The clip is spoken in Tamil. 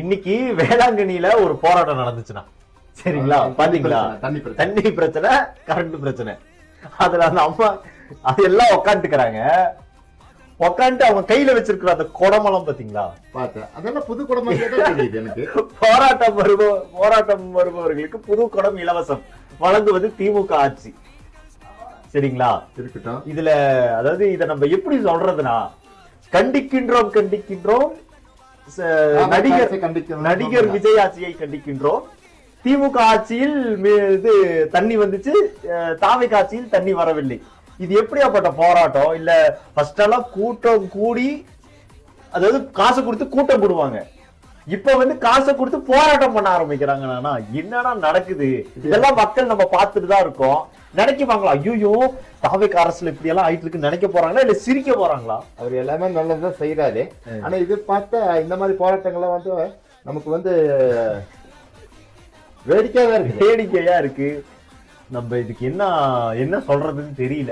இன்னைக்கு வேளாங்கண்ணியில ஒரு போராட்டம் நடந்துச்சுன்னா சரிங்களா, பாத்தீங்களா? தண்ணி பிரச்சனை, கரண்ட் பிரச்சனை. அதுல அந்த அம்மா அது எல்லாம் உக்காந்துக்கிறாங்க. உக்காந்து அவங்க கையில வச்சிருக்கிற அந்த குடமெல்லாம் பாத்தீங்களா? பார்த்தேன். அதெல்லாம் புது குடமா தெரியுது எனக்கு. போராட்டம் வருபவர்களுக்கு புது குடம் இலவசம் வழங்குவது திமுக ஆட்சி. சரிங்களா? இருக்கட்டும். இதுல அதாவது இத நம்ம எப்படி சொல்றதுன்னா, கண்டிக்கின்றோம் நடிகர் விஜய் ஆட்சியை கண்டிக்கின்றோம். திமுக ஆட்சியில் இது தண்ணி வந்துச்சு, தாவேகா ஆட்சியில் தண்ணி வரவில்லை. இது எப்படியாப்பட்ட போராட்டம்? இல்ல ஃபர்ஸ்ட் எல்லாம் கூட்டம் கூடி, அதாவது காசு கொடுத்து கூட்டம் போடுவாங்க. இப்ப வந்து காசை கொடுத்து போராட்டம் பண்ண ஆரம்பிக்கிறாங்கன்னா என்னன்னா நடக்குது? இதெல்லாம் மக்கள் நம்ம பார்த்துட்டு தான் இருக்கோம். நினைக்குவாங்களா, ஐயோ தாவேகா அரசுல இப்படி எல்லாம் ஆயிட்டு இருக்கு நினைக்க போறாங்களா, இல்ல சிரிக்க போறாங்களா? அவர் எல்லாமே நல்லதுதான் செய்யறாரு. ஆனா இது பார்த்தா இந்த மாதிரி போராட்டங்கள்லாம் வந்து நமக்கு வந்து வேடிக்கையா இருக்கு. நம்ம இதுக்கு என்ன சொல்றதுன்னு தெரியல.